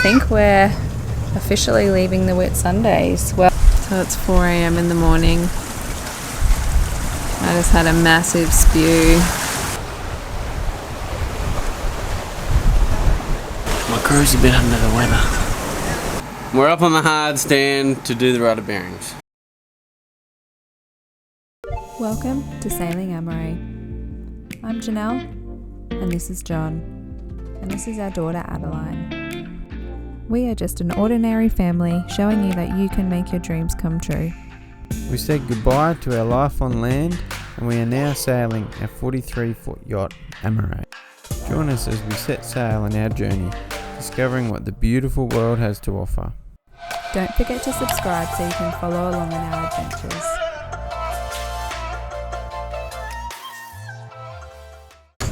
think we're officially leaving the Whitsundays. Well, so it's 4 a.m. in the morning. I just had a massive spew. My crew's a bit under the weather. We're up on the hard stand to do the rudder bearings. Welcome to Sailing Amoray. I'm Janelle, and this is John, and this is our daughter Adaline. We are just an ordinary family showing you that you can make your dreams come true. We said goodbye to our life on land, and we are now sailing our 43-foot yacht, Amoray. Join us as we set sail on our journey, discovering what the beautiful world has to offer. Don't forget to subscribe so you can follow along in our adventures.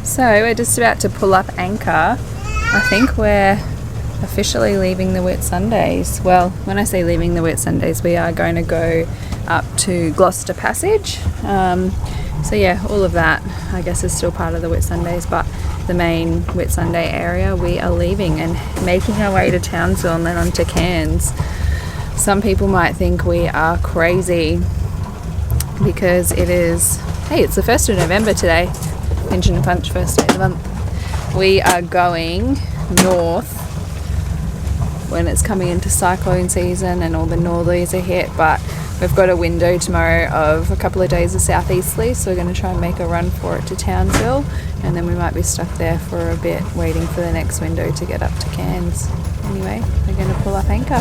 So we're just about to pull up anchor. I think we're officially leaving the Whitsundays. Well, when I say leaving the Whitsundays, we are going to go up to Gloucester Passage. So yeah, all of that I guess is still part of the Whitsundays, but the main Whitsunday area we are leaving and making our way to Townsville and then on to Cairns. Some people might think we are crazy because it's the 1st of November today. Pinch and punch, first day of the month. We are going north when it's coming into cyclone season and all the northerlies are hit, but we've got a window tomorrow of a couple of days of southeasterly, so we're going to try and make a run for it to Townsville, and then we might be stuck there for a bit waiting for the next window to get up to Cairns. Anyway, we're going to pull up anchor.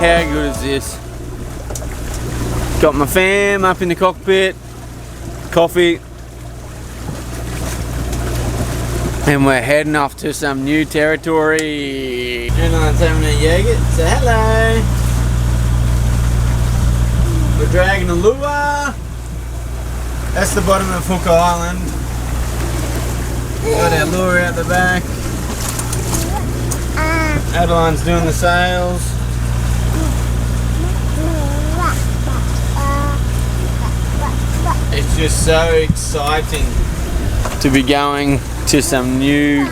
How good is this? Got my fam up in the cockpit, coffee, and we're heading off to some new territory. Adaline's having a yogurt, say hello. We're dragging a lure. That's the bottom of Hook Island. Got our lure out the back. Adaline's doing the sails. It's just so exciting to be going to some new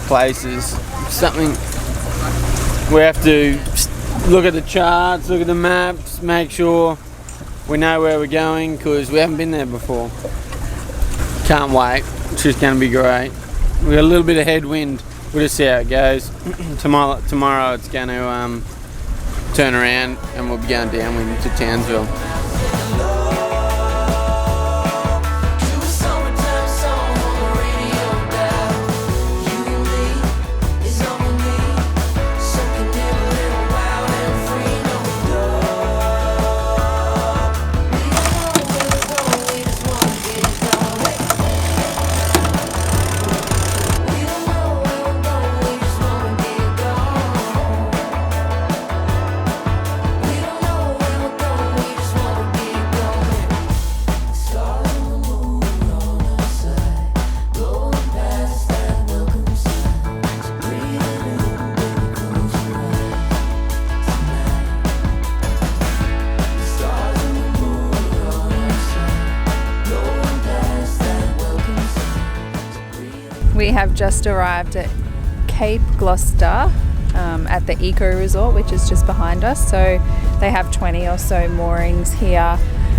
places. Something we have to look at the charts, look at the maps, make sure we know where we're going because we haven't been there before. Can't wait. It's just going to be great. We got a little bit of headwind. We'll just see how it goes. Tomorrow it's going to turn around and we'll be going downwind to Townsville. We have just arrived at Cape Gloucester at the Eco Resort, which is just behind us. So they have 20 or so moorings here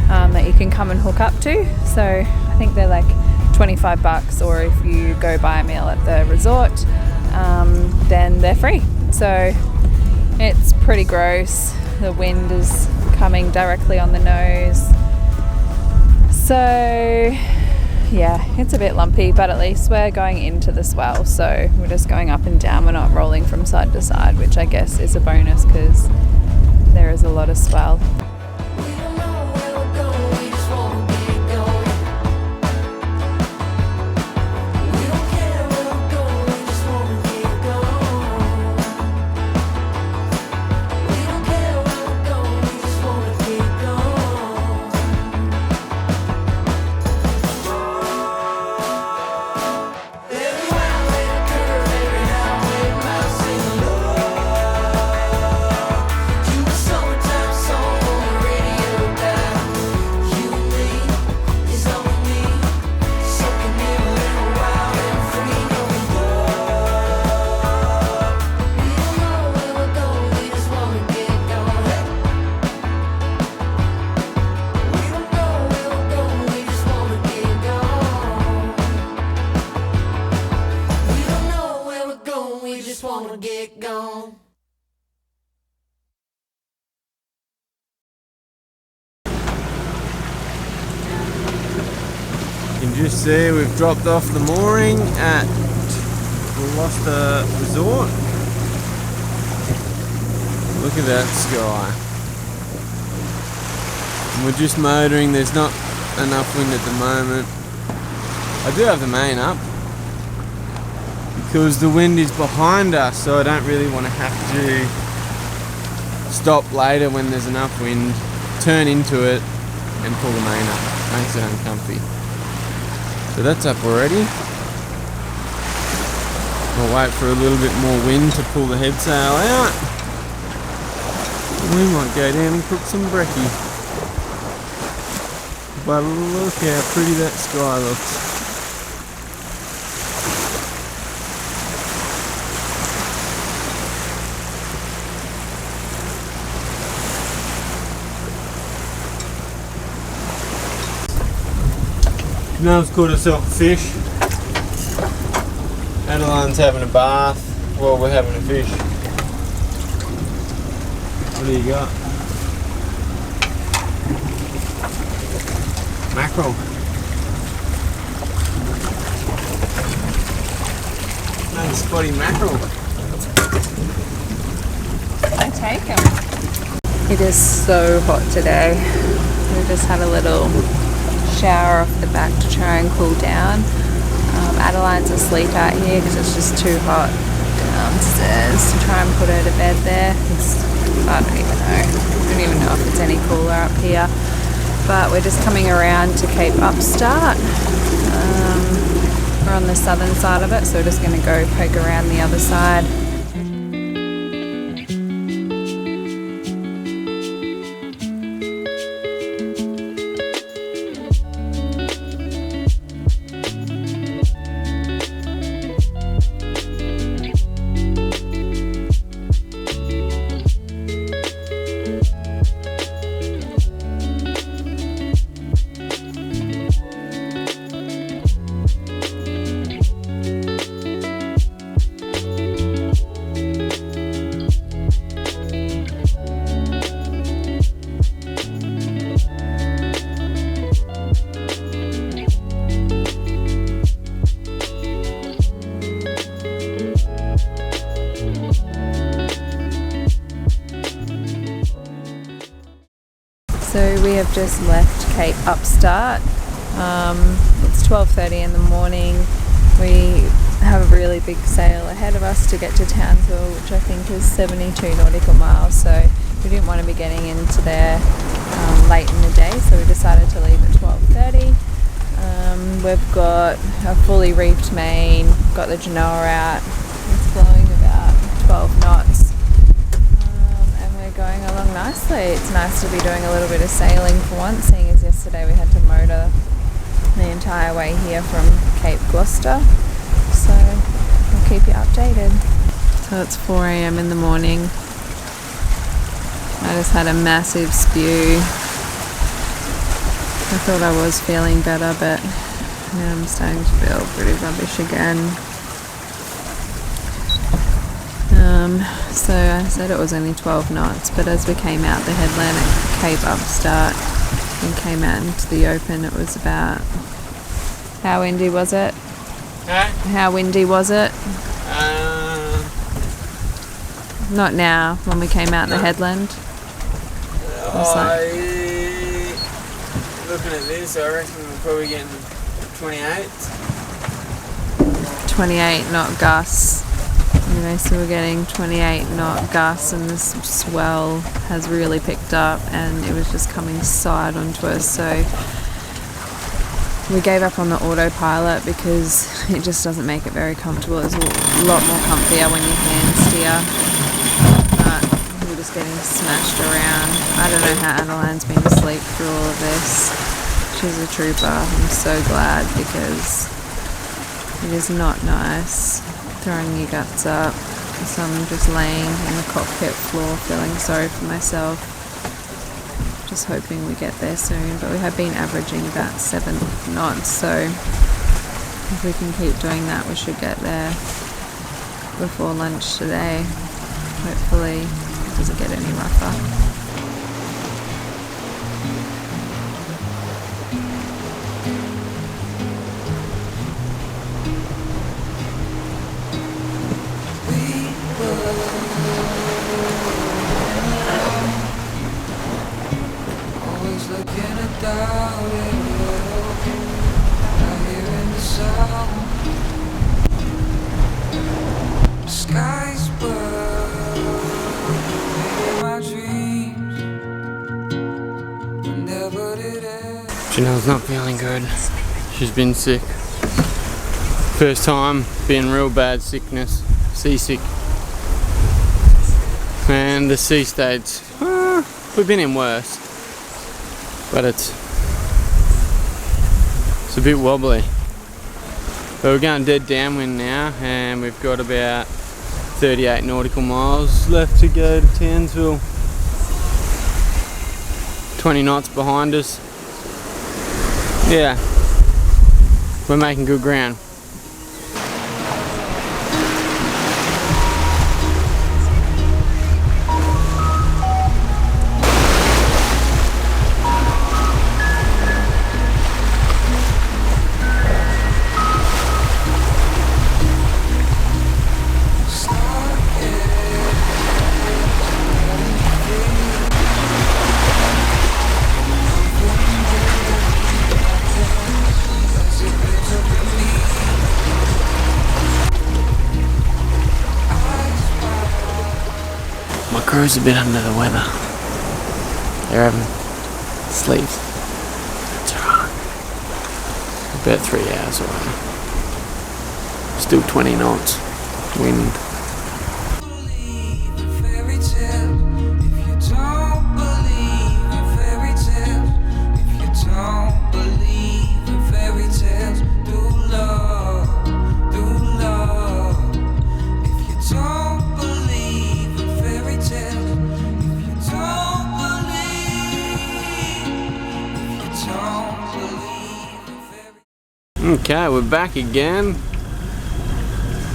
that you can come and hook up to. So I think they're like $25, or if you go buy a meal at the resort, then they're free. So it's pretty gross. The wind is coming directly on the nose. So yeah, it's a bit lumpy, but at least we're going into the swell, so we're just going up and down. We're not rolling from side to side, which I guess is a bonus because there is a lot of swell. can just see we've dropped off the mooring at Gloucester Resort. Look at that sky. And we're just motoring, there's not enough wind at the moment. I do have the main up because the wind is behind us, so I don't really want to have to stop later when there's enough wind, turn into it and pull the main up. Makes it uncomfy. So that's up already. We'll wait for a little bit more wind to pull the head sail out. We might go down and cook some brekkie. But look how pretty that sky looks. Janelle's caught herself a fish. Adaline's having a bath while we're having a fish. What do you got? Mackerel. Nice spotty mackerel. I take them. It is so hot today. We just had a little shower off the back to try and cool down. Adeline's asleep out here because it's just too hot downstairs to try and put her to bed there. I don't even know. I don't even know if it's any cooler up here. But we're just coming around to Cape Upstart. We're on the southern side of it, so we're just going to go poke around the other side. So we have just left Cape Upstart. It's 12:30 in the morning. We have a really big sail ahead of us to get to Townsville, which I think is 72 nautical miles. So we didn't want to be getting into there late in the day, so we decided to leave at 12:30. We've got a fully reefed main, got the Janelle out. It's blowing about 12 knots. Going along nicely. It's nice to be doing a little bit of sailing for once, seeing as yesterday we had to motor the entire way here from Cape Gloucester. So I'll keep you updated. So it's 4 a.m. in the morning. I just had a massive spew. I thought I was feeling better, but now I'm starting to feel pretty rubbish again. So I said it was only 12 knots, but as we came out the headland at Cape Upstart and came out into the open, it was about... How windy was it? Huh? How windy was it? Not now, when we came out the headland. Looking at this, I reckon we're probably getting 28. 28 knot gusts. Anyway, so we're getting 28 knot gusts, and this swell has really picked up and it was just coming side onto us, so we gave up on the autopilot because it just doesn't make it very comfortable. It's a lot more comfier when you hand steer, but we're just getting smashed around. I don't know how Adaline's been asleep through all of this. She's a trooper. I'm so glad, because it is not nice throwing your guts up. So I'm just laying in the cockpit floor feeling sorry for myself, just hoping we get there soon. But we have been averaging about 7 knots, so if we can keep doing that we should get there before lunch today. Hopefully it doesn't get any rougher. Janelle's not feeling good. She's been sick. First time being real bad sickness, seasick. And the sea states, we've been in worse, but it's a bit wobbly. But we're going dead downwind now, and we've got about 38 nautical miles left to go to Townsville. 20 knots behind us. Yeah, we're making good ground. My crew's a bit under the weather. They're having sleeps. It's alright. About 3 hours away. Still 20 knots. Wind. Okay, we're back again.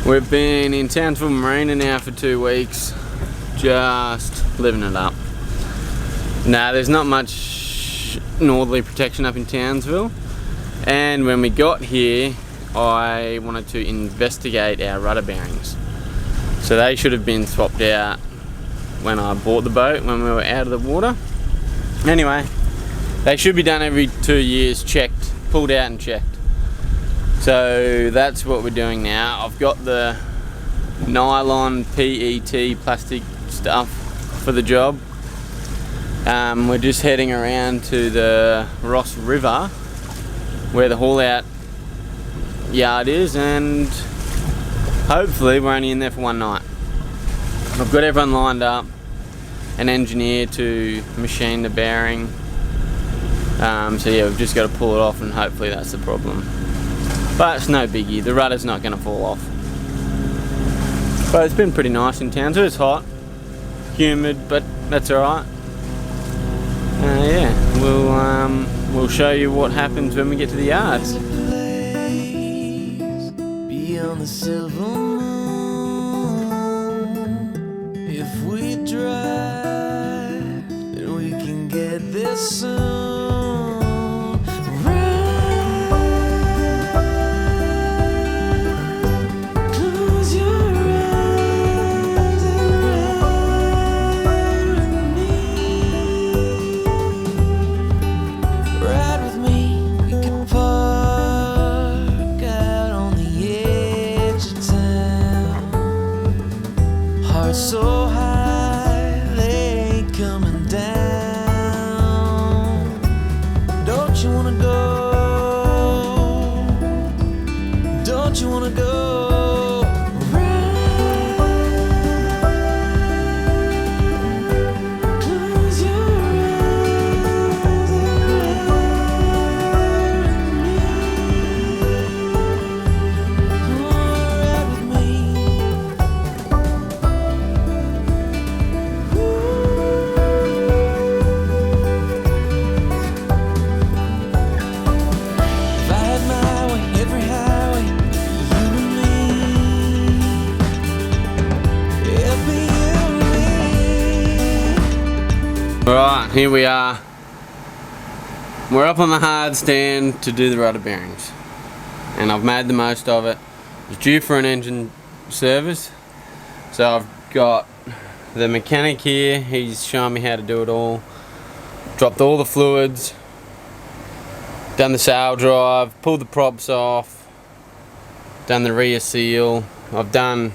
We've been in Townsville Marina now for 2 weeks, just living it up. Now, there's not much northerly protection up in Townsville, and when we got here, I wanted to investigate our rudder bearings. So they should have been swapped out when I bought the boat, when we were out of the water. Anyway, they should be done every 2 years, checked, pulled out and checked. So that's what we're doing now. I've got the nylon PET plastic stuff for the job. We're just heading around to the Ross River where the haul out yard is, and hopefully we're only in there for one night. I've got everyone lined up, an engineer to machine the bearing. So yeah, we've just got to pull it off, and hopefully that's the problem. But it's no biggie, the rudder's not going to fall off. But it's been pretty nice in town, so it's hot, humid, but that's alright. Yeah, we'll show you what happens when we get to the yards. Beyond the silver moon, if we drive, then we can get there soon. So high, they ain't coming down. Don't you wanna go? Don't you wanna go? Close your eyes and ride with me. Alright, here we are. We're up on the hard stand to do the rudder bearings, and I've made the most of it. It's due for an engine service, so I've got the mechanic here. He's showing me how to do it all. Dropped all the fluids, done the sail drive, pulled the props off, done the rear seal. I've done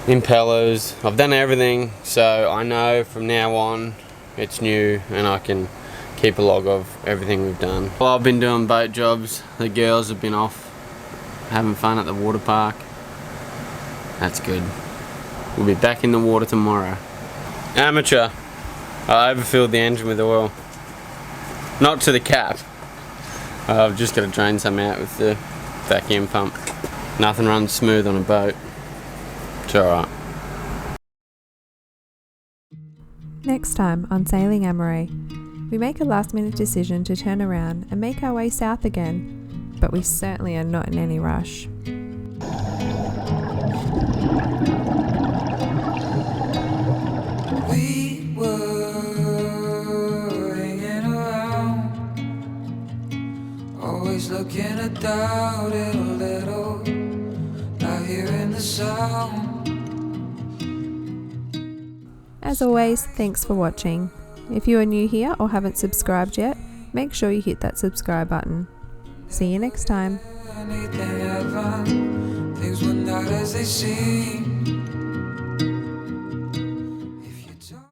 impellers, I've done everything, so I know from now on it's new and I can keep a log of everything we've done. Well, I've been doing boat jobs. The girls have been off having fun at the water park. That's good. We'll be back in the water tomorrow. Amateur. I overfilled the engine with oil. Not to the cap. I've just got to drain some out with the vacuum pump. Nothing runs smooth on a boat. It's alright. Next time on Sailing Amoray, we make a last minute decision to turn around and make our way south again, but we certainly are not in any rush. We were hanging around, always looking at doubt it a little, not hearing the sound. As always, thanks for watching. If you are new here or haven't subscribed yet, make sure you hit that subscribe button. See you next time. Anything ever, things were not as they seem.